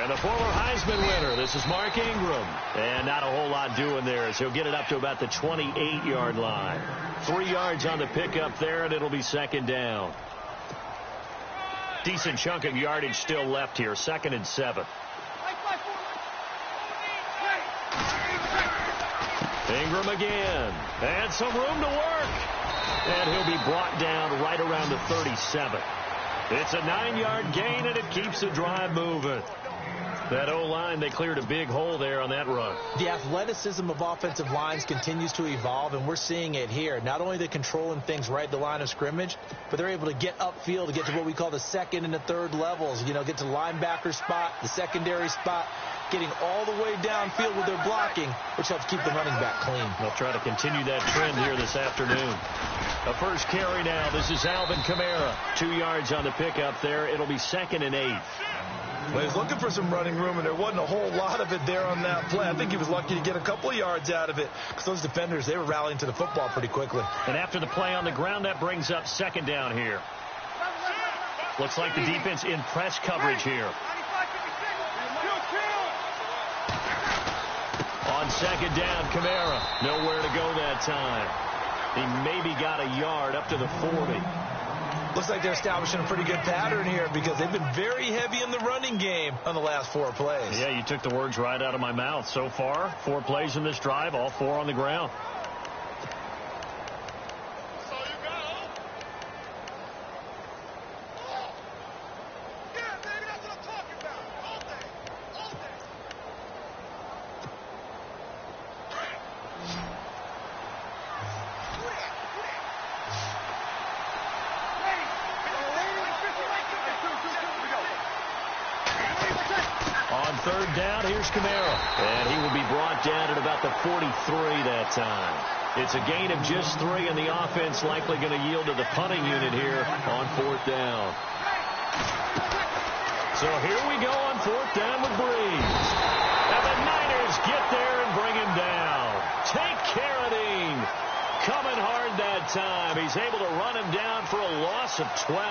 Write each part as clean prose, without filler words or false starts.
And the former Heisman winner, this is Mark Ingram. And not a whole lot doing there as he'll get it up to about the 28-yard line. 3 yards on the pickup there, and it'll be second down. Decent chunk of yardage still left here. 2nd and 7. Ingram again. And some room to work. And he'll be brought down right around the 37. It's a 9-yard gain, and it keeps the drive moving. That O-line, they cleared a big hole there on that run. The athleticism of offensive lines continues to evolve, and we're seeing it here. Not only are they controlling things right at the line of scrimmage, but they're able to get upfield to get to what we call the 2nd and the 3rd levels. You know, get to the linebacker spot, the secondary spot, getting all the way downfield with their blocking, which helps keep the running back clean. They'll try to continue that trend here this afternoon. A first carry now. This is Alvin Kamara. 2 yards on the pickup there. It'll be 2nd and 8. Well, he was looking for some running room, and there wasn't a whole lot of it there on that play. I think he was lucky to get a couple of yards out of it because those defenders, they were rallying to the football pretty quickly. And after the play on the ground, that brings up 2nd down here. Looks like the defense in press coverage here. On 2nd down, Kamara. Nowhere to go that time. He maybe got a yard up to the 40. Looks like they're establishing a pretty good pattern here because they've been very heavy in the running game on the last 4 plays. Yeah, you took the words right out of my mouth. So far, 4 plays in this drive, all 4 on the ground. Kamara, and he will be brought down at about the 43 that time. It's a gain of just 3, and the offense likely going to yield to the punting unit here on 4th down. So here we go on 4th down with Breeze. And the Niners get there and bring him down. Take Carradine. Coming hard that time. He's able to run him down for a loss of 12.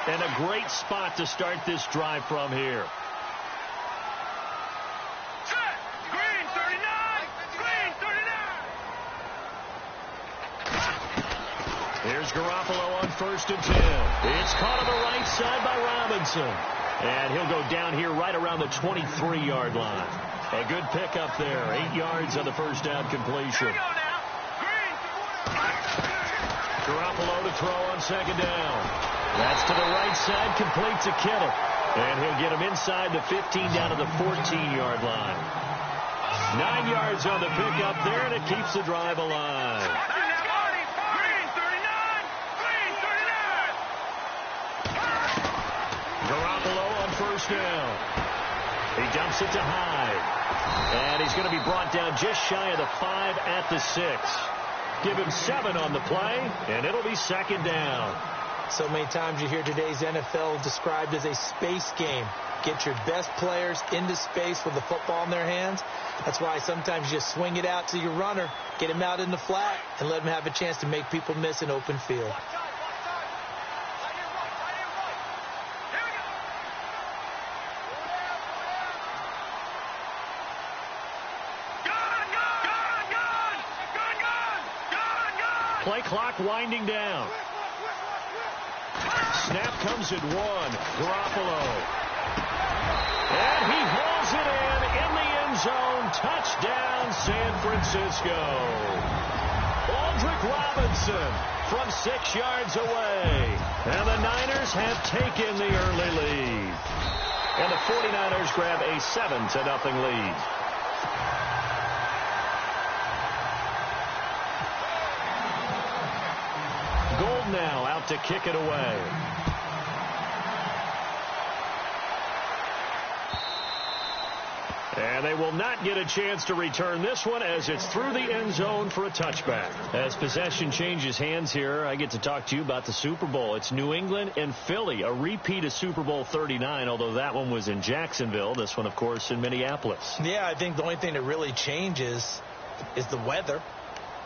And a great spot to start this drive from here. Green 39! Green 39! Here's Garoppolo on 1st and 10. It's caught on the right side by Robinson. And he'll go down here right around the 23-yard line. A good pickup there. 8 yards on the first down completion. Garoppolo to throw on 2nd down. That's to the right side, complete to Kittle. And he'll get him inside the 15 down to the 14-yard line. 9 yards on the pickup there, and it keeps the drive alive. Green 39! Green 39! Garoppolo on 1st down. He dumps it to Hyde. And he's going to be brought down just shy of the 5 at the 6. Give him 7 on the play, and it'll be 2nd down. So many times you hear today's NFL described as a space game. Get your best players into space with the football in their hands. That's why sometimes you just swing it out to your runner, get him out in the flat, and let him have a chance to make people miss an open field. Play clock winding down. Snap comes at 1. Garoppolo. And he hauls it in the end zone. Touchdown, San Francisco. Aldrick Robinson from 6 yards away. And the Niners have taken the early lead. And the 49ers grab a 7-0 lead. Gold now out to kick it away. And they will not get a chance to return this one as it's through the end zone for a touchback. As possession changes hands here, I get to talk to you about the Super Bowl. It's New England and Philly, a repeat of Super Bowl 39, although that one was in Jacksonville. This one, of course, in Minneapolis. Yeah, I think the only thing that really changes is the weather.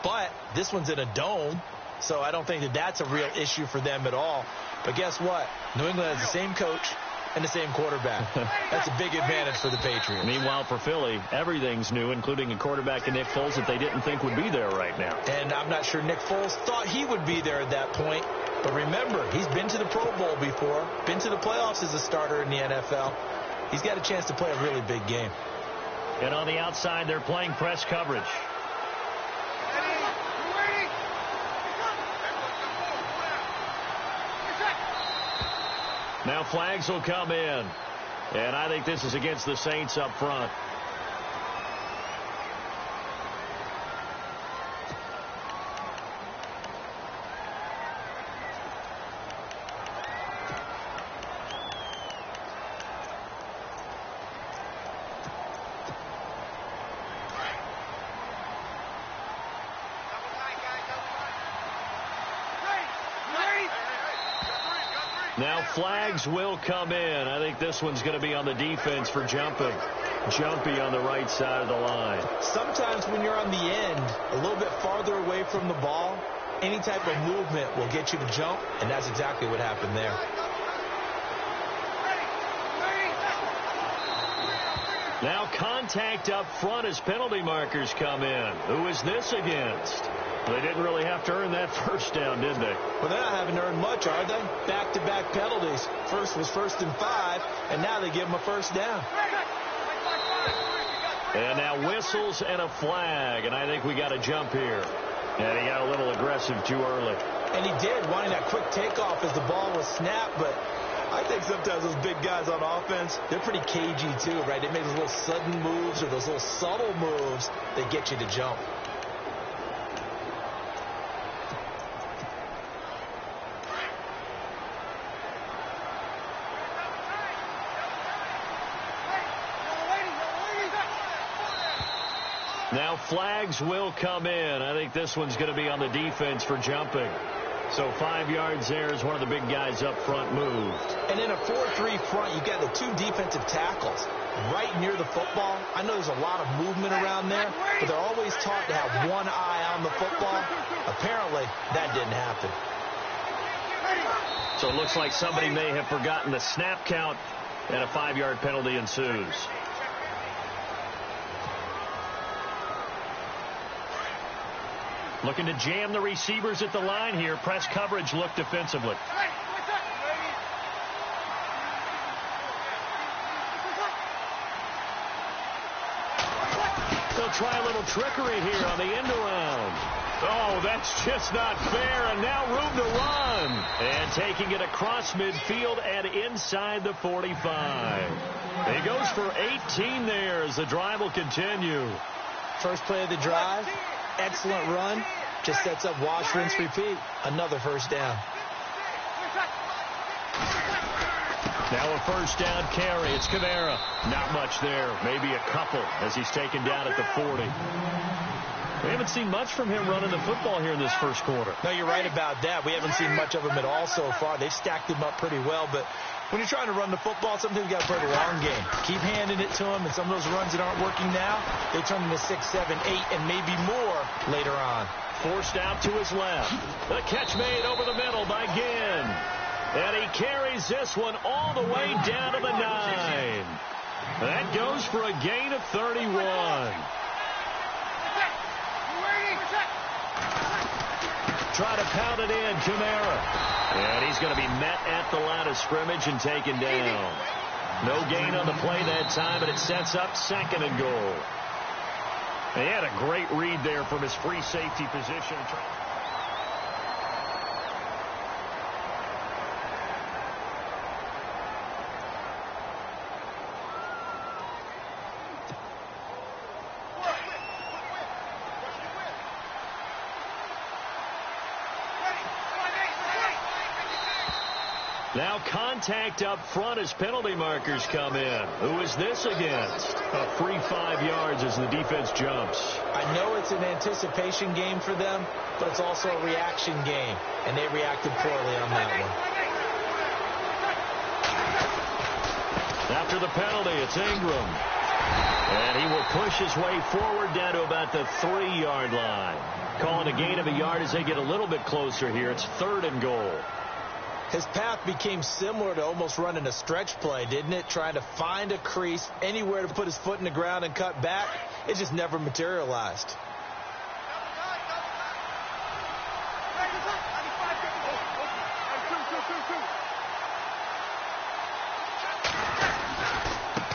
But this one's in a dome, so I don't think that that's a real issue for them at all. But guess what? New England has the same coach and the same quarterback. That's a big advantage for the Patriots. Meanwhile, for Philly, everything's new, including a quarterback in Nick Foles that they didn't think would be there right now. And I'm not sure Nick Foles thought he would be there at that point. But remember, he's been to the Pro Bowl before, been to the playoffs as a starter in the NFL. He's got a chance to play a really big game. And on the outside, they're playing press coverage. Now flags will come in. And I think this is against the Saints up front. Now flags will come in. I think this one's going to be on the defense for jumping. Jumpy on the right side of the line. Sometimes when you're on the end, a little bit farther away from the ball, any type of movement will get you to jump, and that's exactly what happened there. Now contact up front as penalty markers come in. Who is this against? They didn't really have to earn that first down, did they? Well, they're not having to earn much, are they? Back-to-back penalties. First was 1st and 5, and now they give them a first down. And now whistles and a flag, and I think we got a jump here. And he got a little aggressive too early. And he did, wanting that quick takeoff as the ball was snapped, but I think sometimes those big guys on offense, they're pretty cagey too, right? They make those little sudden moves or those little subtle moves that get you to jump. Now flags will come in. I think this one's going to be on the defense for jumping. So 5 yards there as one of the big guys up front moved. And in a 4-3 front, you've got the two defensive tackles right near the football. I know there's a lot of movement around there, but they're always taught to have one eye on the football. Apparently, that didn't happen. So it looks like somebody may have forgotten the snap count, and a 5-yard penalty ensues. Looking to jam the receivers at the line here. Press coverage look defensively. They'll try a little trickery here on the end around. Oh, that's just not fair, and now room to run. And taking it across midfield and inside the 45. He goes for 18 there as the drive will continue. First play of the drive. Excellent run. Just sets up wash, rinse, repeat. Another first down. Now a first down carry. It's Kamara. Not much there. Maybe a couple as he's taken down at the 40. We haven't seen much from him running the football here in this first quarter. No, you're right about that. We haven't seen much of him at all so far. They've stacked him up pretty well, but when you're trying to run the football, sometimes you got to play the long game. Keep handing it to him, and some of those runs that aren't working now, they turn into 6, 7, 8, and maybe more later on. Forced out to his left. The catch made over the middle by Ginn. And he carries this one all the way down to the 9. That goes for a gain of 31. Try to pound it in, Kamara. And he's going to be met at the line of scrimmage and taken down. No gain on the play that time, but it sets up 2nd and goal. He had a great read there from his free safety position. Now contact up front as penalty markers come in. Who is this against? A free 5 yards as the defense jumps. I know it's an anticipation game for them, but it's also a reaction game, and they reacted poorly on that one. After the penalty, it's Ingram. And he will push his way forward down to about the 3-yard line. Calling a gain of a yard as they get a little bit closer here. It's 3rd and goal. His path became similar to almost running a stretch play, didn't it? Trying to find a crease, anywhere to put his foot in the ground and cut back. It just never materialized.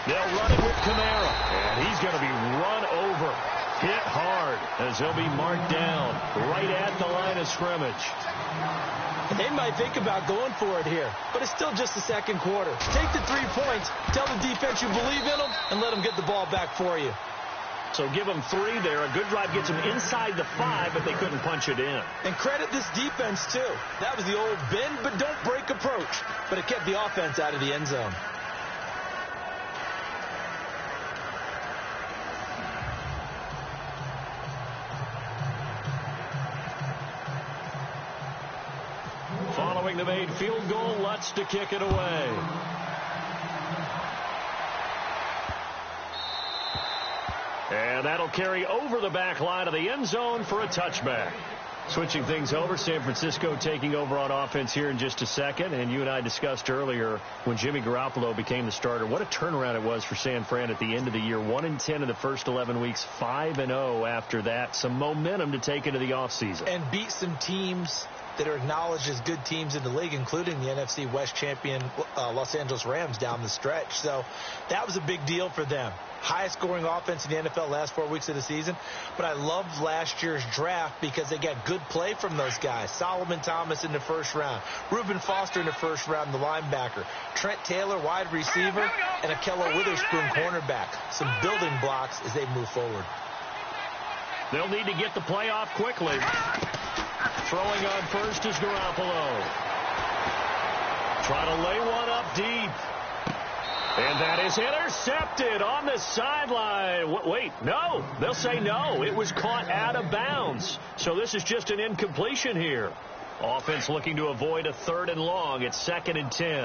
They'll run it with Kamara, and he's going to be run over, hit hard, as he'll be marked down right at the line of scrimmage. They might think about going for it here, but it's still just the second quarter. Take the 3 points, tell the defense you believe in them, and let them get the ball back for you. So give them 3 there. A good drive gets them inside the 5, but they couldn't punch it in. And credit this defense, too. That was the old bend but don't break approach, but it kept the offense out of the end zone. Following the made field goal, Lutz to kick it away. And that'll carry over the back line of the end zone for a touchback. Switching things over, San Francisco taking over on offense here in just a second. And you and I discussed earlier when Jimmy Garoppolo became the starter, what a turnaround it was for San Fran at the end of the year. 1-10 in the first 11 weeks, 5-0 after that. Some momentum to take into the offseason. And beat some teams that are acknowledged as good teams in the league, including the NFC West champion Los Angeles Rams down the stretch. So that was a big deal for them. Highest scoring offense in the NFL last 4 weeks of the season. But I loved last year's draft because they got good play from those guys. Solomon Thomas in the first round. Reuben Foster in the first round, the linebacker. Trent Taylor, wide receiver. And Akello Witherspoon, cornerback. Some building blocks as they move forward. They'll need to get the play off quickly. Throwing on first is Garoppolo. Try to lay one up deep. And that is intercepted on the sideline. Wait, no. They'll say no. It was caught out of bounds. So this is just an incompletion here. Offense looking to avoid a 3rd and long. It's 2nd and 10.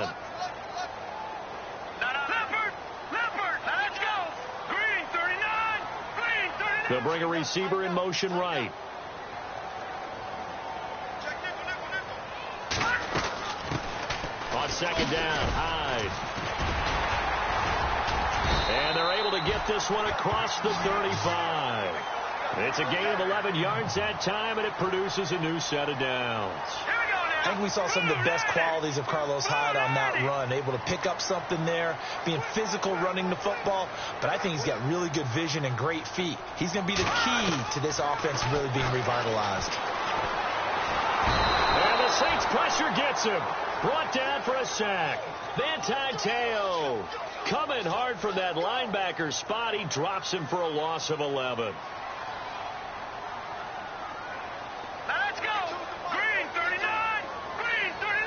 Leopard, let's go. Green 39, green 39. They'll bring a receiver in motion right. On 2nd down, Hyde. And they're able to get this one across the 35. It's a gain of 11 yards that time, and it produces a new set of downs. I think we saw some of the best qualities of Carlos Hyde on that run. Able to pick up something there, being physical running the football. But I think he's got really good vision and great feet. He's going to be the key to this offense really being revitalized. And the Saints pressure gets him. Brought down for a sack. Manti Te'o coming hard from that linebacker spot. He drops him for a loss of 11. Let's go. Green 39, green 39.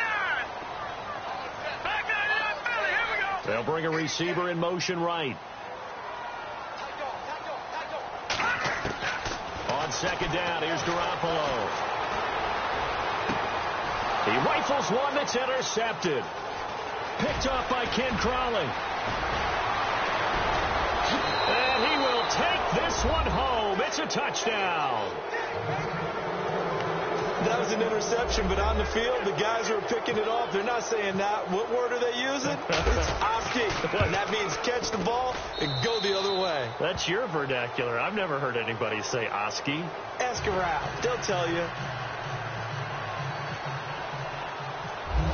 Back 99, Philly, here we go. They'll bring a receiver in motion right. On 2nd down, here's Garoppolo. He rifles one that's intercepted. Picked off by Ken Crawley. And he will take this one home. It's a touchdown. That was an interception, but on the field, the guys who are picking it off, they're not saying that. What word are they using? It's oski. And that means catch the ball and go the other way. That's your vernacular. I've never heard anybody say oski. Ask around. They'll tell you.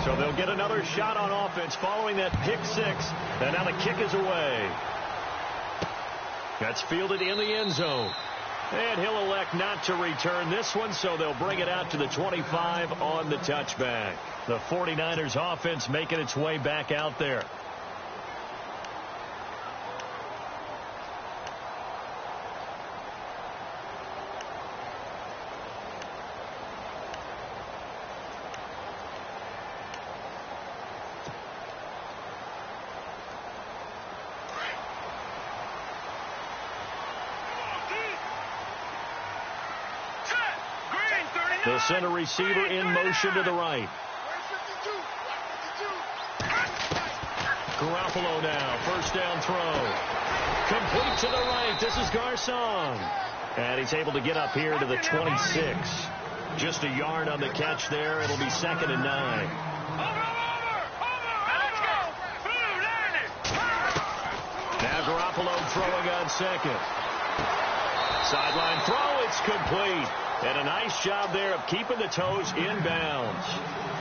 So they'll get another shot on offense following that pick 6. And now the kick is away. That's fielded in the end zone. And he'll elect not to return this one, so they'll bring it out to the 25 on the touchback. The 49ers offense making its way back out there. They'll send a receiver in motion to the right. Garoppolo now, first down throw. Complete to the right. This is Garcon. And he's able to get up here to the 26. Just a yard on the catch there. It'll be 2nd and 9. Now Garoppolo throwing on second. Sideline throw, it's complete. And a nice job there of keeping the toes in bounds.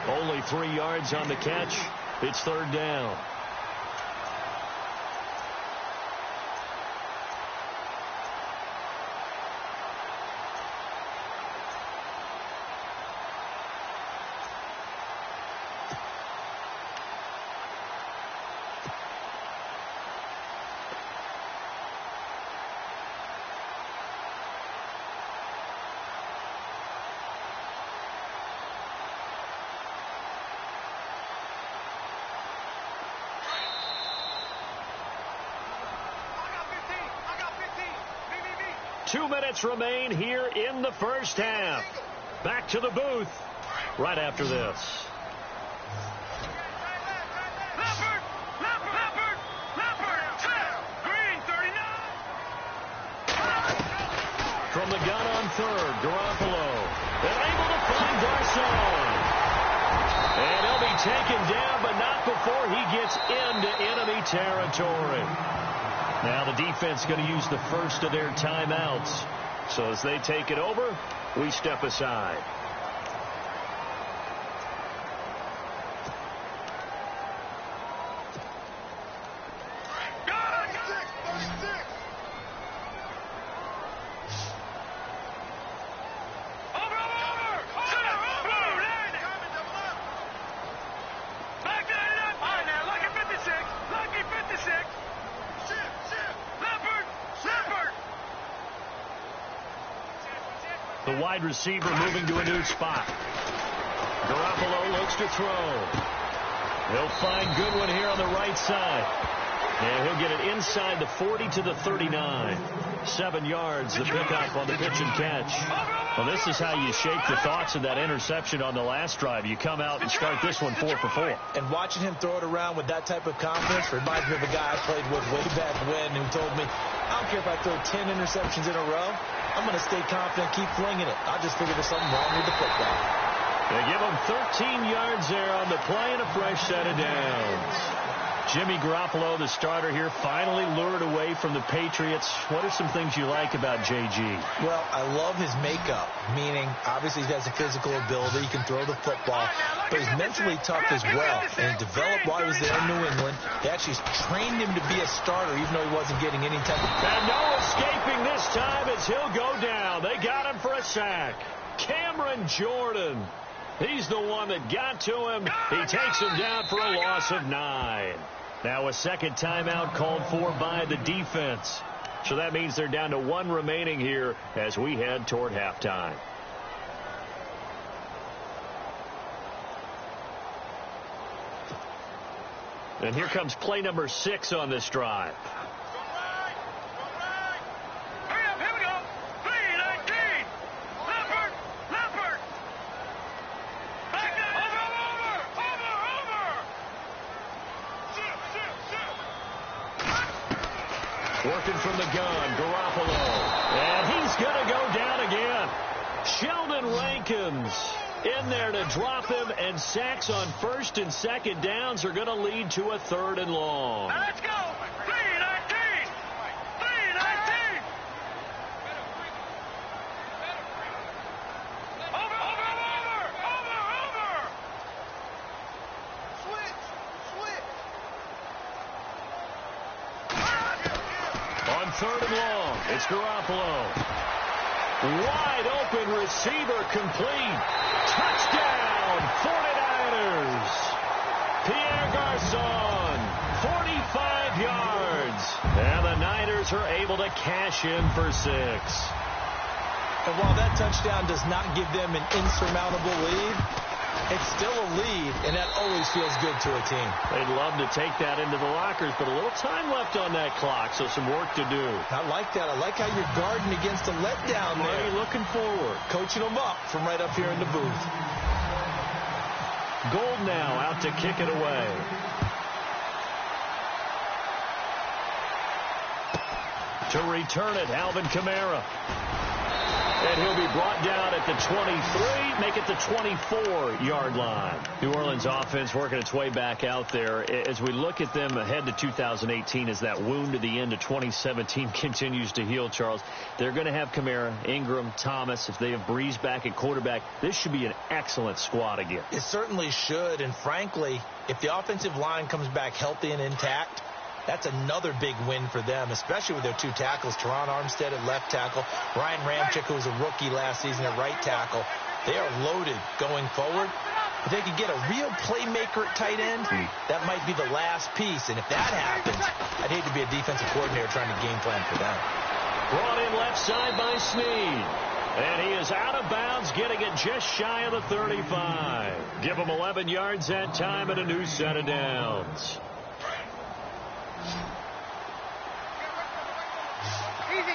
Only 3 yards on the catch. It's 3rd down. Two minutes remain here in the first half. Back to the booth right after this. From the gun on third, Garoppolo. They're able to find Garcon. And he'll be taken down, but not before he gets into enemy territory. Now the defense going to use the first of their timeouts. So as they take it over, we step aside. The wide receiver moving to a new spot. Garoppolo looks to throw. He'll find Goodwin here on the right side. And he'll get it inside the 40 to the 39. 7 yards, the pickup on the pitch and catch. Well, this is how you shake the thoughts of that interception on the last drive. You come out and start this one 4 for 4. And watching him throw it around with that type of confidence reminds me of a guy I played with way back when who told me, I don't care if I throw 10 interceptions in a row. I'm going to stay confident, keep flinging it. I just figured there's something wrong with the football. They give him 13 yards there on the play and a fresh set of downs. Jimmy Garoppolo, the starter here, finally lured away from the Patriots. What are some things you like about J.G.? Well, I love his makeup, meaning obviously he's got the physical ability. He can throw the football, but he's mentally tough as well. And he developed while he was there in New England. They actually trained him to be a starter, even though he wasn't getting any type of... And no escaping this time as he'll go down. They got him for a sack. Cameron Jordan. He's the one that got to him. He takes him down for a loss of 9. Now a second timeout called for by the defense. So that means they're down to 1 remaining here as we head toward halftime. And here comes play number 6 on this drive. Working from the gun, Garoppolo. And he's going to go down again. Sheldon Rankins in there to drop him, and sacks on first and second downs are going to lead to a 3rd and long. Let's go. 3-19. 3-19. Over. Switch. On 3rd and long, it's Garoppolo. Wide open receiver complete. Touchdown, 49ers. Pierre Garcon, 45 yards. And the Niners are able to cash in for 6. And while that touchdown does not give them an insurmountable lead, it's still a lead, and that always feels good to a team. They'd love to take that into the lockers, but a little time left on that clock, so some work to do. I like that. I like how you're guarding against a letdown there. Money looking forward. Coaching them up from right up here in the booth. Gold now out to kick it away. To return it, Alvin Kamara. And he'll be brought down at the 23, make it the 24-yard line. New Orleans offense working its way back out there. As we look at them ahead to 2018, as that wound at the end of 2017 continues to heal, Charles, they're going to have Kamara, Ingram, Thomas. If they have Breeze back at quarterback, this should be an excellent squad again. It certainly should, and frankly, if the offensive line comes back healthy and intact, that's another big win for them, especially with their two tackles, Teron Armstead at left tackle, Ryan Ramczyk, who was a rookie last season at right tackle. They are loaded going forward. If they could get a real playmaker at tight end, that might be the last piece. And if that happens, I'd hate to be a defensive coordinator trying to game plan for them. Brought in left side by Snead. And he is out of bounds, getting it just shy of the 35. Give him 11 yards that time and a new set of downs. Easy.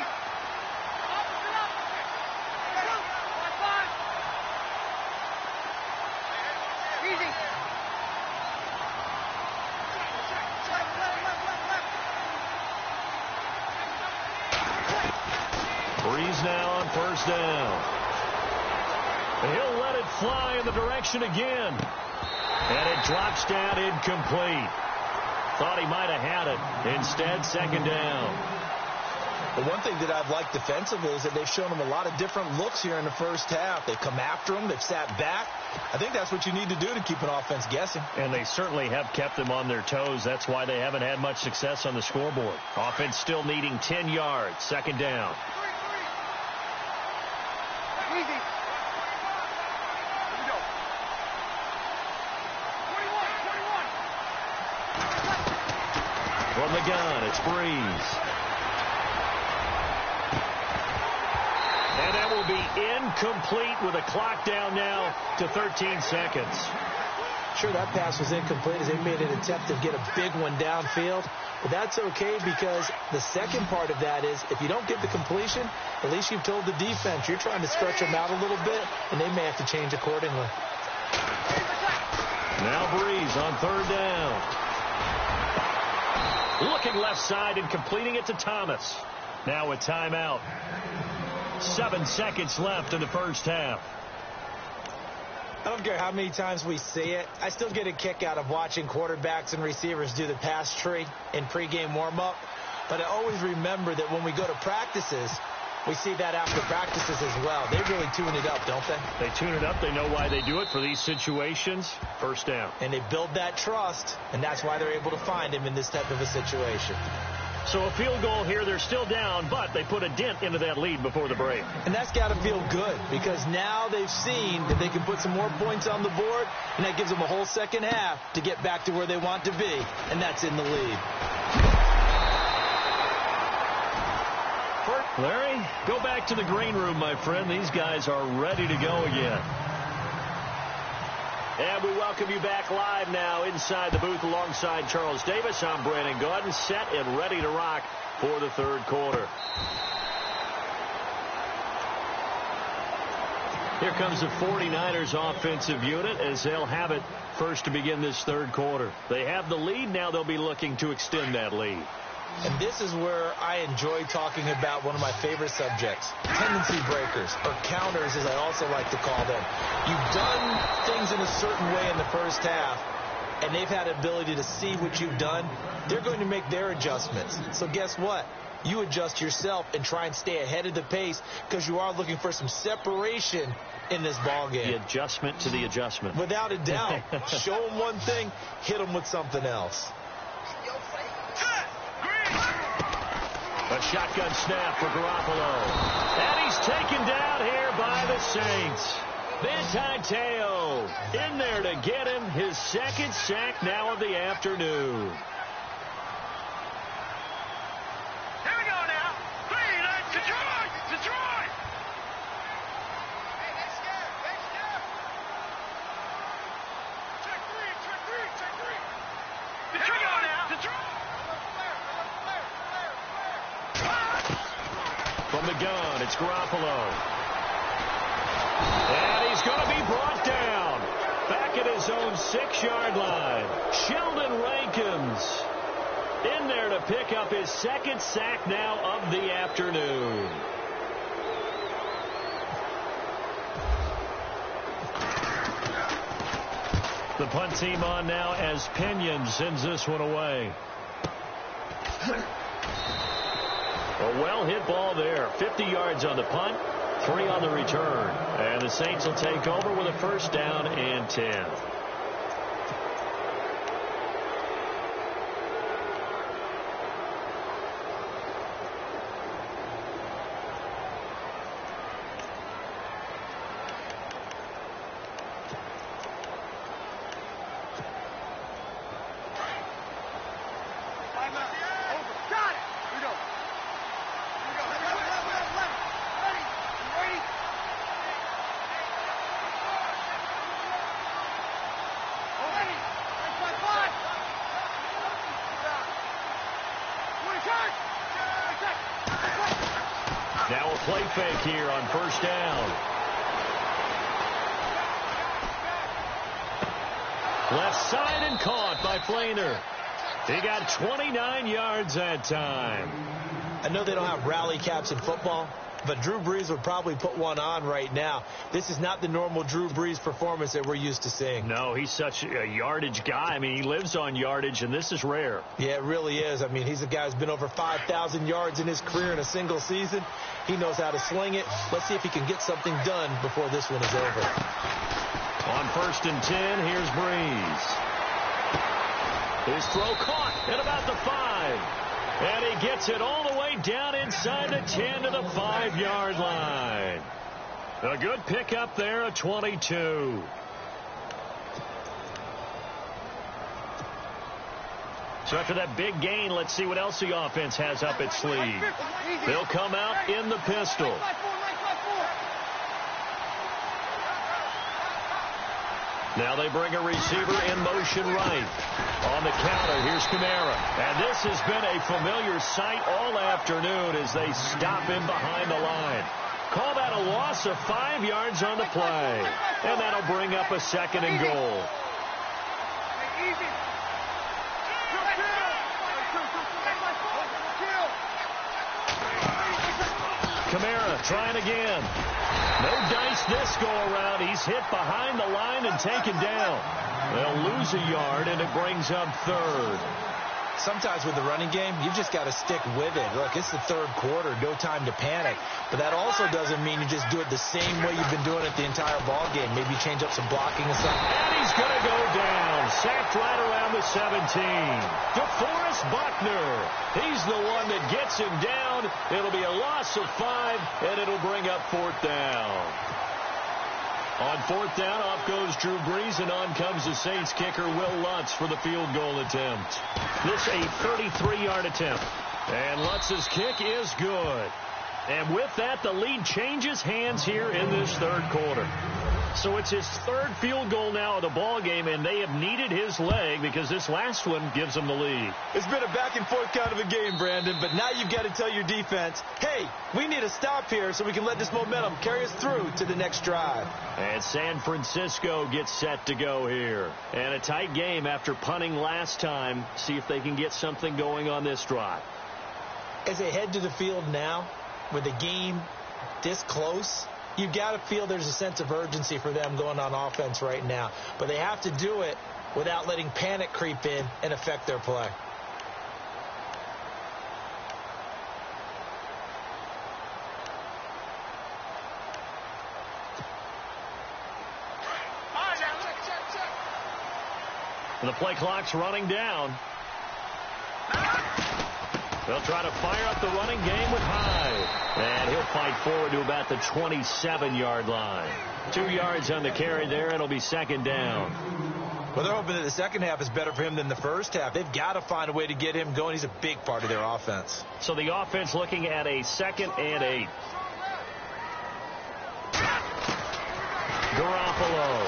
Easy. Breeze now on first down. And he'll let it fly in the direction again. And it drops down incomplete. Thought he might have had it. Instead, second down. The one thing that I've liked defensively is that they've shown them a lot of different looks here in the first half. They've come after them. They've sat back. I think that's what you need to do to keep an offense guessing. And they certainly have kept them on their toes. That's why they haven't had much success on the scoreboard. Offense still needing 10 yards. Second down. Easy. Here we go. 21. From the gun, it's Breeze. And that will be incomplete with a clock down now to 13 seconds. Sure, that pass was incomplete as they made an attempt to get a big one downfield. But that's okay because the second part of that is if you don't get the completion, at least you've told the defense you're trying to stretch them out a little bit, and they may have to change accordingly. Now Breeze on third down. Looking left side and completing it to Thomas. Now a timeout. 7 seconds left in the first half. I don't care how many times we see it. I still get a kick out of watching quarterbacks and receivers do the pass tree in pregame warm-up. But I always remember that when we go to practices, we see that after practices as well. They really tune it up, don't they? They tune it up. They know why they do it for these situations. First down. And they build that trust, and that's why they're able to find him in this type of a situation. So a field goal here. They're still down, but they put a dent into that lead before the break. And that's got to feel good because now they've seen that they can put some more points on the board, and that gives them a whole second half to get back to where they want to be, and that's in the lead. Larry, go back to the green room, my friend. These guys are ready to go again. And we welcome you back live now inside the booth alongside Charles Davis. I'm Brandon Gaudin, set and ready to rock for the third quarter. Here comes the 49ers offensive unit as they'll have it first to begin this third quarter. They have the lead. Now they'll be looking to extend that lead. And this is where I enjoy talking about one of my favorite subjects, tendency breakers, or counters as I also like to call them. You've done things in a certain way in the first half, and they've had the ability to see what you've done. They're going to make their adjustments. So guess what? You adjust yourself and try and stay ahead of the pace because you are looking for some separation in this ballgame. The adjustment to the adjustment. Without a doubt. Show them one thing, hit them with something else. A shotgun snap for Garoppolo. And he's taken down here by the Saints. Manti Te'o in there to get him his second sack now of the afternoon. Here we go now. 3, that's Detroit! Detroit! Hey, they scared. They scared. Check 3. Here we go now. Detroit! From the gun, it's Garoppolo. And he's going to be brought down. Back at his own 6-yard line. Sheldon Rankins. In there to pick up his second sack now of the afternoon. The punt team on now as Pinion sends this one away. A well-hit ball there. 50 yards on the punt, 3 on the return. And the Saints will take over with a first down and 10. Now a play fake here on first down. Left side and caught by Flainer. He got 29 yards that time. I know they don't have rally caps in football, but Drew Brees would probably put one on right now. This is not the normal Drew Brees performance that we're used to seeing. No, he's such a yardage guy. I mean, he lives on yardage, and this is rare. Yeah, it really is. I mean, he's a guy who's been over 5,000 yards in his career in a single season. He knows how to sling it. Let's see if he can get something done before this one is over. On first and 10, here's Brees. His throw caught at about the 5. And he gets it all the way down inside the 10 to the 5-yard line. A good pickup there, a 22. So after that big gain, let's see what else the offense has up its sleeve. They'll come out in the pistol. Now they bring a receiver in motion right. On the counter, here's Kamara. And this has been a familiar sight all afternoon as they stop him behind the line. Call that a loss of 5 yards on the play. And that'll bring up a second and goal. Kamara trying again. No dice this go around. He's hit behind the line and taken down. They'll lose a yard, and it brings up third. Sometimes with the running game, you've just got to stick with it. Look, it's the third quarter, no time to panic. But that also doesn't mean you just do it the same way you've been doing it the entire ball game. Maybe change up some blocking or something. And he's going to go down. Sacked right around the 17. DeForest Buckner. He's the one that gets him down. It'll be a loss of 5, and it'll bring up fourth down. On fourth down, off goes Drew Brees, and on comes the Saints kicker, Will Lutz, for the field goal attempt. This a 33-yard attempt. And Lutz's kick is good. And with that, the lead changes hands here in this third quarter. So it's his third field goal now of the ball game, and they have needed his leg because this last one gives them the lead. It's been a back-and-forth kind of a game, Brandon, but now you've got to tell your defense, hey, we need a stop here so we can let this momentum carry us through to the next drive. And San Francisco gets set to go here. And a tight game after punting last time. See if they can get something going on this drive. As they head to the field now, with the game this close, you've got to feel there's a sense of urgency for them going on offense right now. But they have to do it without letting panic creep in and affect their play. And the play clock's running down. They'll try to fire up the running game with Hyde. And he'll fight forward to about the 27-yard line. 2 yards on the carry there. It'll be second down. Well, they're hoping that the second half is better for him than the first half. They've got to find a way to get him going. He's a big part of their offense. So the offense looking at a 2nd and 8. Garoppolo.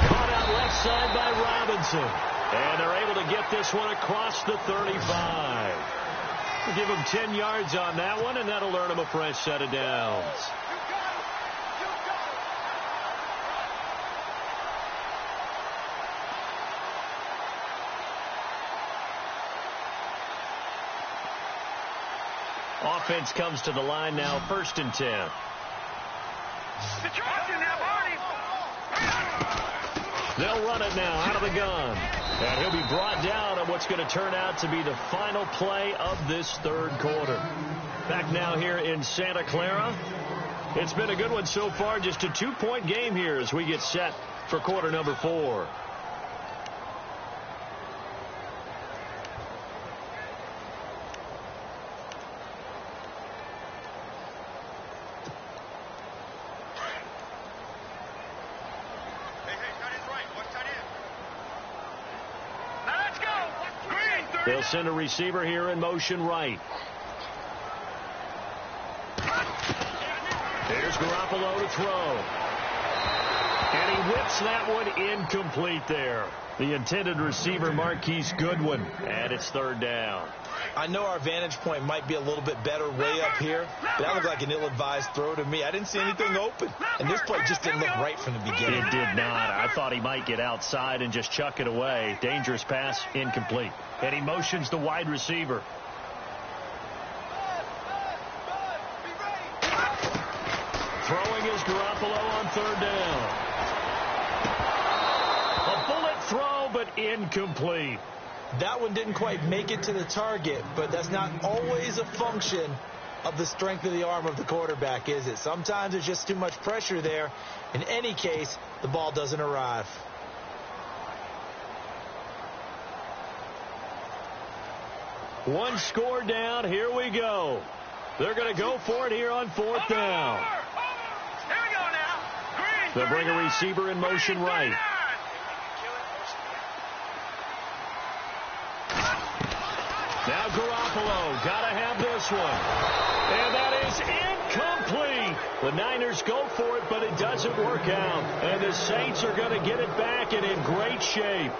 Caught out left side by Robinson. And they're able to get this one across the 35. We'll give them 10 yards on that one, and that'll earn them a fresh set of downs. offense comes to the line now, 1st and 10. They'll run it now out of the gun. And he'll be brought down on what's going to turn out to be the final play of this 3rd quarter. Back now here in Santa Clara. It's been a good one so far. Just a 2-point game here as we get set for quarter number 4. They'll send a receiver here in motion right. There's Garoppolo to throw. And he whips that one incomplete there. The intended receiver, Marquise Goodwin. And it's 3rd down. I know our vantage point might be a little bit better way up here, but that looked like an ill-advised throw to me. I didn't see anything open, and this play just didn't look right from the beginning. It did not. I thought he might get outside and just chuck it away. Dangerous pass, incomplete. And he motions the wide receiver. Throwing is Garoppolo on 3rd down. A bullet throw, but incomplete. That one didn't quite make it to the target, but that's not always a function of the strength of the arm of the quarterback, is it? Sometimes there's just too much pressure there. In any case, the ball doesn't arrive. One score down. Here we go. They're going to go for it here on 4th down. Here we go now. They'll bring a receiver in motion right. Now Garoppolo, gotta have this one. And that is incomplete. The Niners go for it, but it doesn't work out. And the Saints are going to get it back and in great shape.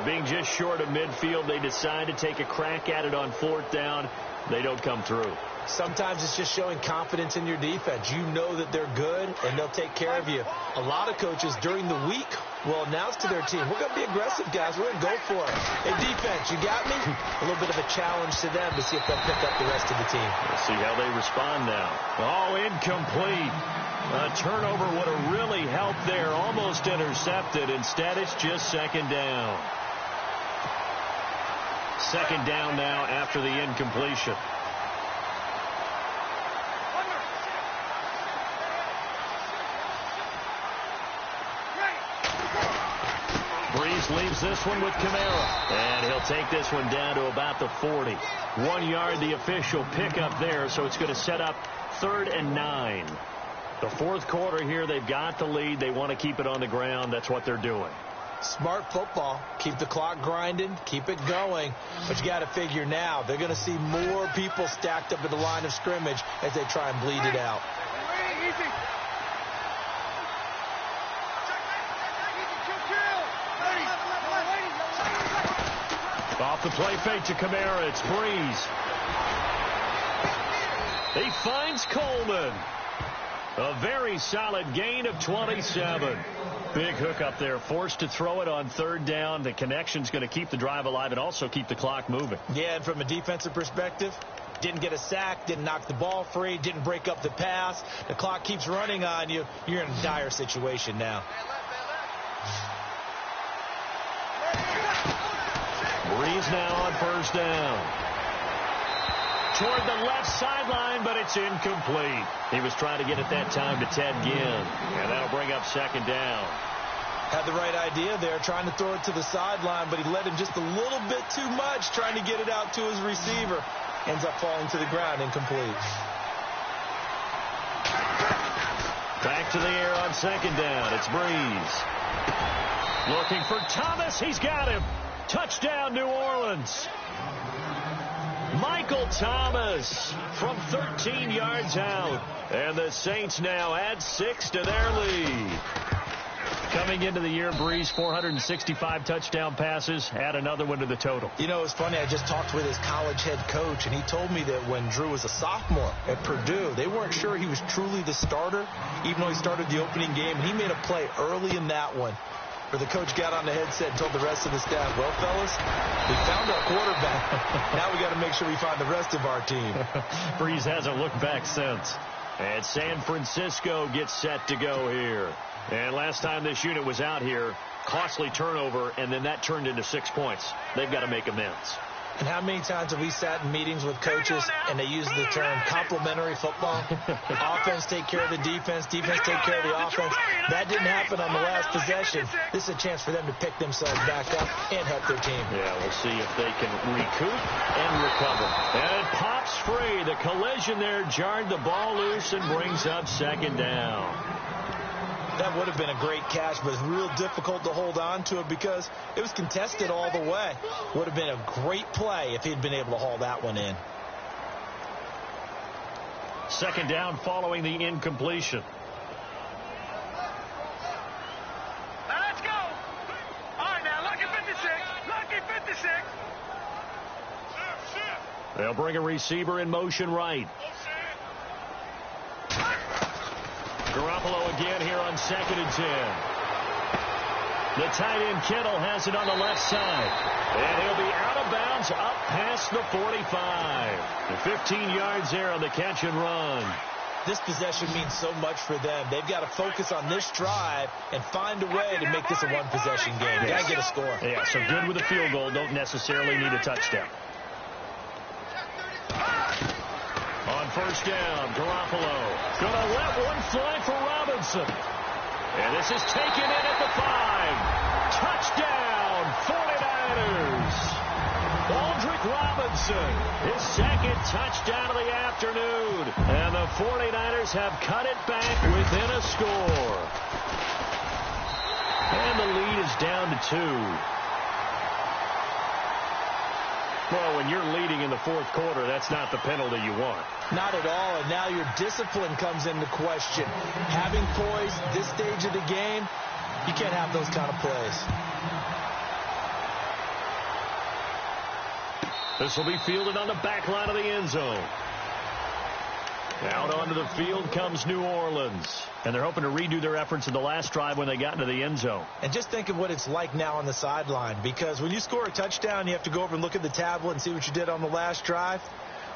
Being just short of midfield, they decide to take a crack at it on 4th down. They don't come through. Sometimes it's just showing confidence in your defense. You know that they're good, and they'll take care of you. A lot of coaches during the week will announce to their team, we're going to be aggressive, guys. We're going to go for it. Hey, defense, you got me? A little bit of a challenge to them to see if they'll pick up the rest of the team. We'll see how they respond now. Oh, incomplete. A turnover would have really helped there. Almost intercepted. Instead, it's just 2nd down. 2nd down now after the incompletion. Leaves this one with Kamara. And he'll take this one down to about the 40. 1 yard, the official pickup there, so it's going to set up 3rd and 9. The 4th quarter here, they've got the lead. They want to keep it on the ground. That's what they're doing. Smart football. Keep the clock grinding. Keep it going. But you got to figure now, they're going to see more people stacked up at the line of scrimmage as they try and bleed it out. Off the play fake to Kamara, it's Breeze. He finds Coleman. A very solid gain of 27. Big hook up there, forced to throw it on 3rd down. The connection's going to keep the drive alive and also keep the clock moving. Yeah, and from a defensive perspective, didn't get a sack, didn't knock the ball free, didn't break up the pass. The clock keeps running on you. You're in a dire situation now. Breeze now on 1st down. Toward the left sideline, but it's incomplete. He was trying to get it that time to Ted Ginn. And that'll bring up 2nd down. Had the right idea there, trying to throw it to the sideline, but he let him just a little bit too much, trying to get it out to his receiver. Ends up falling to the ground, incomplete. Back to the air on 2nd down. It's Breeze. Looking for Thomas. He's got him. Touchdown, New Orleans. Michael Thomas from 13 yards out. And the Saints now add 6 to their lead. Coming into the year, Breeze, 465 touchdown passes. Add another one to the total. You know, it's funny. I just talked with his college head coach, and he told me that when Drew was a sophomore at Purdue, they weren't sure he was truly the starter, even though he started the opening game. And he made a play early in that one Where the coach got on the headset and told the rest of the staff, well, fellas, we found our quarterback. Now we got to make sure we find the rest of our team. Breeze hasn't looked back since. And San Francisco gets set to go here. And last time this unit was out here, costly turnover, and then that turned into 6 points. They've got to make amends. And how many times have we sat in meetings with coaches and they use the term complementary football? Offense take care of the defense, defense take care of the offense. That didn't happen on the last possession. This is a chance for them to pick themselves back up and help their team. Yeah, we'll see if they can recoup and recover. And it pops free. The collision there jarred the ball loose and brings up second down. That would have been a great catch, but it's real difficult to hold on to it because it was contested all the way. Would have been a great play if he'd been able to haul that one in. Second down following the incompletion. Now let's go. All right, now, lucky 56. Lucky 56. They'll bring a receiver in motion right. Garoppolo again here on 2nd and 10. The tight end Kittle has it on the left side. And he'll be out of bounds up past the 45. 15 yards there on the catch and run. This possession means so much for them. They've got to focus on this drive and find a way to make this a one-possession game. Got to get a score. Yeah, so good with a field goal. Don't necessarily need a touchdown. On first down, Garoppolo going to let one fly for Robinson. And this is taken in at the 5. Touchdown, 49ers. Aldrick Robinson, his second touchdown of the afternoon. And the 49ers have cut it back within a score. And the lead is down to 2. Well, when you're leading in the fourth quarter, that's not the penalty you want. Not at all, and now your discipline comes into question. Having poise this stage of the game, you can't have those kind of plays. This will be fielded on the back line of the end zone. Out onto the field comes New Orleans. And they're hoping to redo their efforts in the last drive when they got into the end zone. And just think of what it's like now on the sideline. Because when you score a touchdown, you have to go over and look at the tablet and see what you did on the last drive.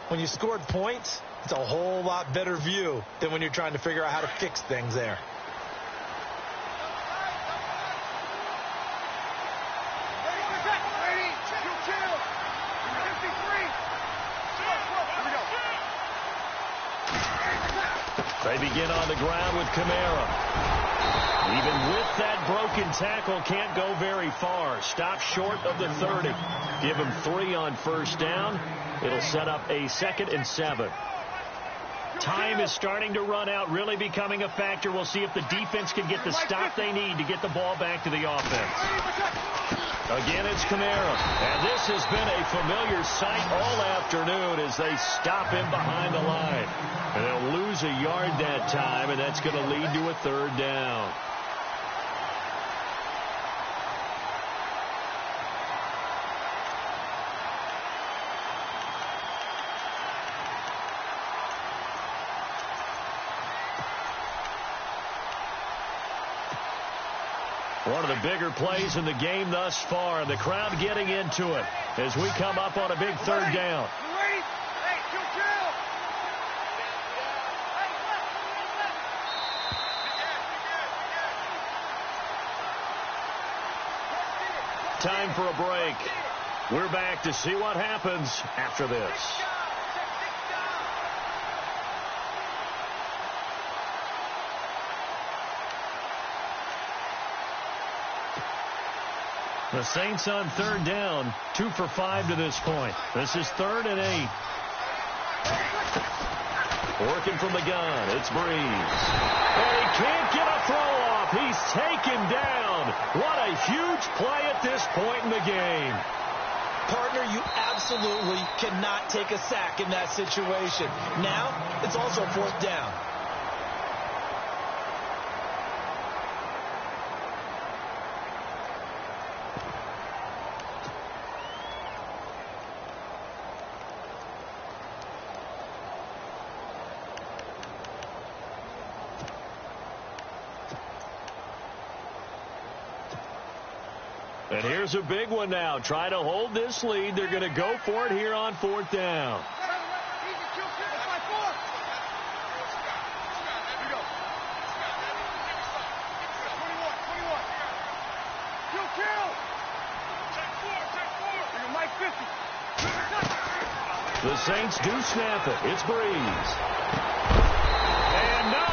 When you scored points, it's a whole lot better view than when you're trying to figure out how to fix things there. They begin on the ground with Kamara. Even with that broken tackle, can't go very far. Stop short of the 30. Give him 3 on first down. It'll set up a 2nd and 7. Time is starting to run out, really becoming a factor. We'll see if the defense can get the stop they need to get the ball back to the offense. Again, it's Kamara. And this has been a familiar sight all afternoon as they stop him behind the line. And they'll lose a yard that time, and that's going to lead to a 3rd down. One of the bigger plays in the game thus far. The crowd getting into it as we come up on a big 3rd down. Time for a break. We're back to see what happens after this. The Saints on 3rd down, 2 for 5 to this point. This is 3rd and 8. Working from the gun, it's Breeze. And he can't get a throw off. He's taken down. What a huge play at this point in the game. Partner, you absolutely cannot take a sack in that situation. Now, it's also 4th down. And here's a big one now. Try to hold this lead. They're going to go for it here on 4th down. The Saints do snap it. It's Breeze. And no,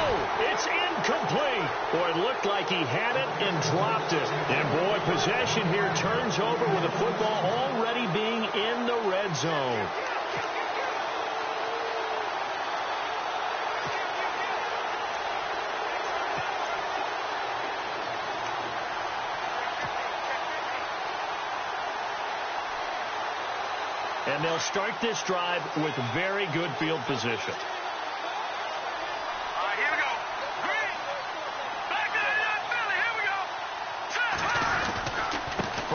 it's incomplete. Boy, it looked like he had it and dropped it. And boy, possession here turns over with the football already being in the red zone. And they'll start this drive with very good field position. All right, here we go. Green. Back to the Philly. Here we go.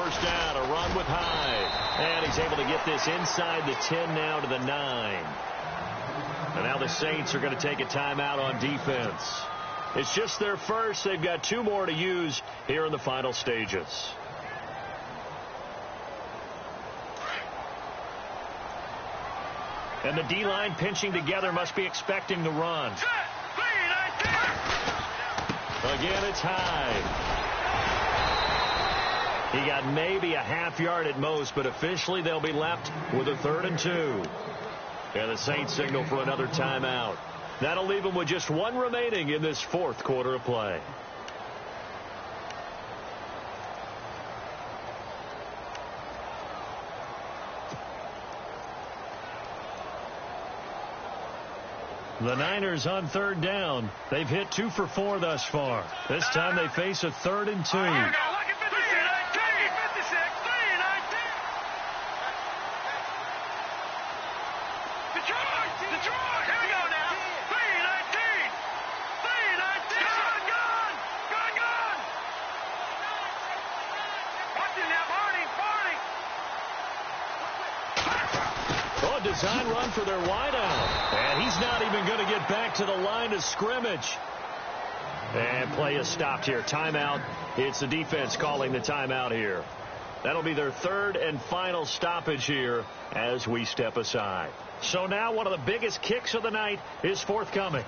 First down, a run with Hyde. And he's able to get this inside the 10 now to the 9. And now the Saints are going to take a timeout on defense. It's just their first. They've got 2 more to use here in the final stages. And the D-line pinching together must be expecting the run. Again, it's Hyde. He got maybe a half yard at most, but officially they'll be left with a 3rd and 2. And the Saints signal for another timeout. That'll leave them with just 1 remaining in this 4th quarter of play. The Niners on 3rd down. They've hit 2 for 4 thus far. This time they face a 3rd and 2. Here we go. Look at 56. 3-19. Detroit. Here we go now. 3-19. 3-19. Gone. Watch it now, Barney. Oh, design run for their wideout. And he's not even going to get back to the line of scrimmage. And play is stopped here. Timeout. It's the defense calling the timeout here. That'll be their 3rd and final stoppage here as we step aside. So now one of the biggest kicks of the night is forthcoming.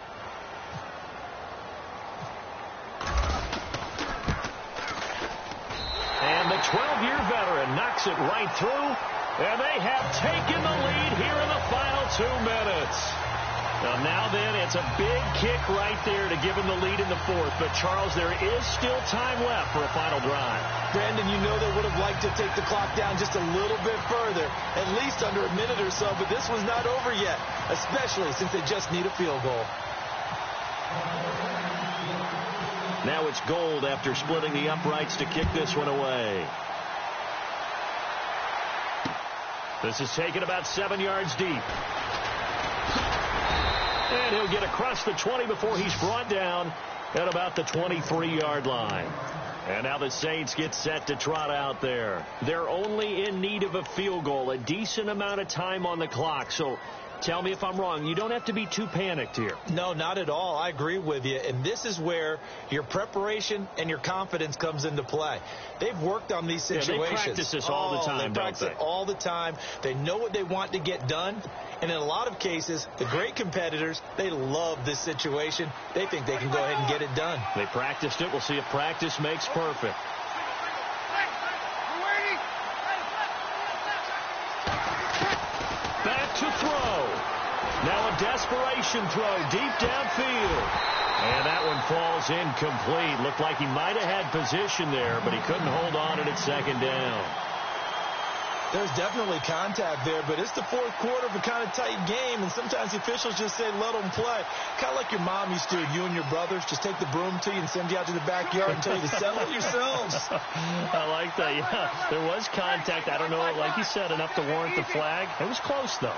And the 12-year veteran knocks it right through. And they have taken the lead here in the final 2 minutes. Now then, it's a big kick right there to give them the lead in the 4th. But, Charles, there is still time left for a final drive. Brandon, you know they would have liked to take the clock down just a little bit further, at least under a minute or so. But this was not over yet, especially since they just need a field goal. Now it's Gold after splitting the uprights to kick this one away. This is taken about 7 yards deep. And he'll get across the 20 before he's brought down at about the 23-yard line. And now the Saints get set to trot out there. They're only in need of a field goal, a decent amount of time on the clock. So tell me if I'm wrong. You don't have to be too panicked here. No, not at all. I agree with you. And this is where your preparation and your confidence comes into play. They've worked on these situations. Yeah, they practice this all the time, They practice it all the time. They know what they want to get done. And in a lot of cases, the great competitors, they love this situation. They think they can go ahead and get it done. They practiced it. We'll see if practice makes perfect. Back to throw. Now a desperation throw deep downfield. And that one falls incomplete. Looked like he might have had position there, but he couldn't hold on it at 2nd down. There's definitely contact there, but it's the 4th quarter of a kind of tight game, and sometimes the officials just say let them play. Kind of like your mom used to, you and your brothers, just take the broom to you and send you out to the backyard and tell you to settle it yourselves. I like that, yeah. There was contact. I don't know, like you said, enough to warrant the flag. It was close, though.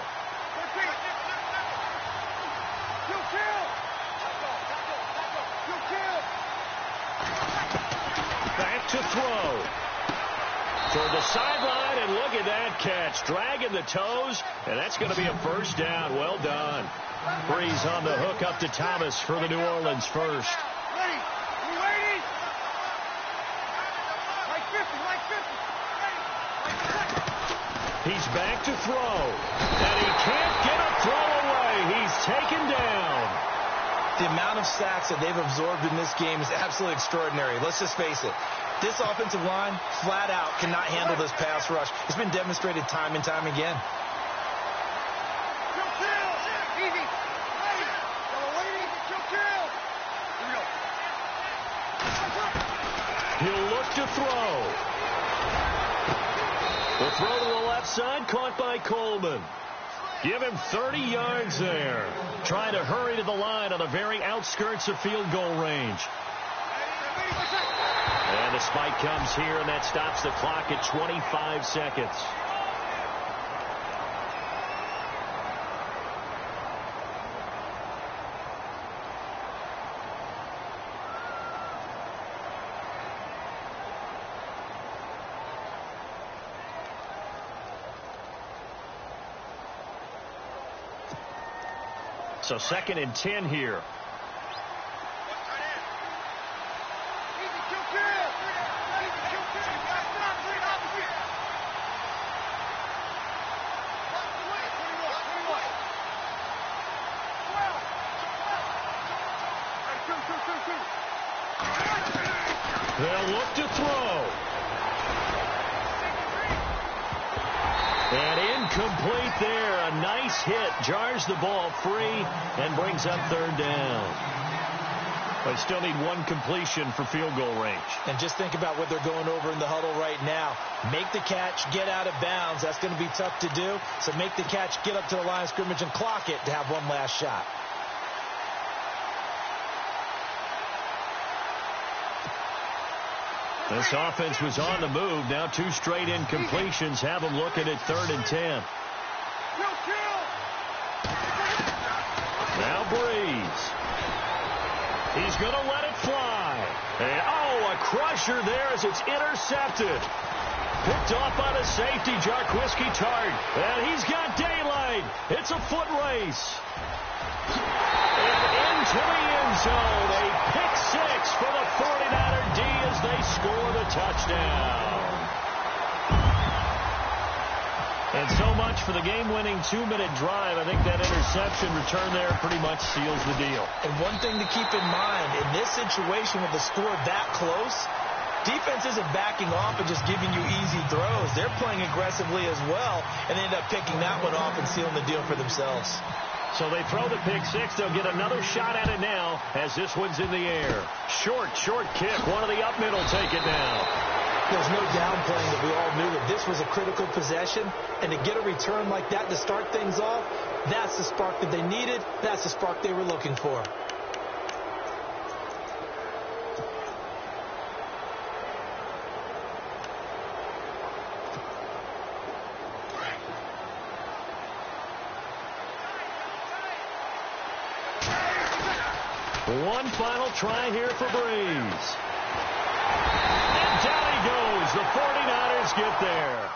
Back to throw. Toward the sideline, and look at that catch. Dragging the toes, and that's going to be a first down. Well done. Breeze on the hook up to Thomas for the New Orleans first. Ready. You waiting? Like 50. back to throw. And he can't get a throw away. He's taken down. The amount of sacks that they've absorbed in this game is absolutely extraordinary. Let's just face it. This offensive line, flat out, cannot handle this pass rush. It's been demonstrated time and time again. He'll look to throw. The throw to the left side, caught by Coleman. Give him 30 yards there. Trying to hurry to the line on the very outskirts of field goal range. And the spike comes here, and that stops the clock at 25 seconds. So 2nd and 10 here. They'll look to throw. And incomplete there. A nice hit. Jars the ball free and brings up 3rd down. They still need one completion for field goal range. And just think about what they're going over in the huddle right now. Make the catch, get out of bounds. That's going to be tough to do. So make the catch, get up to the line of scrimmage, and clock it to have one last shot. This offense was on the move. Now 2 straight incompletions have them looking at 3rd and 10. Now Breeze. He's going to let it fly. And, oh, a crusher there as it's intercepted. Picked off by the safety, Jarquiski Tart. And he's got daylight. It's a foot race. And into the end zone. A pick 6 for the 49er D as they score the touchdown. And so much for the game-winning 2-minute drive. I think that interception return there pretty much seals the deal. And one thing to keep in mind, in this situation with the score that close, defense isn't backing off and just giving you easy throws. They're playing aggressively as well, and they end up picking that one off and sealing the deal for themselves. So they throw the pick 6. They'll get another shot at it now as this one's in the air. Short kick. One of the up middle take it now. There's no downplaying that we all knew that this was a critical possession, and to get a return like that to start things off, that's the spark that they needed. That's the spark they were looking for. One final try here for Breeze. And down he goes. The 49ers get there.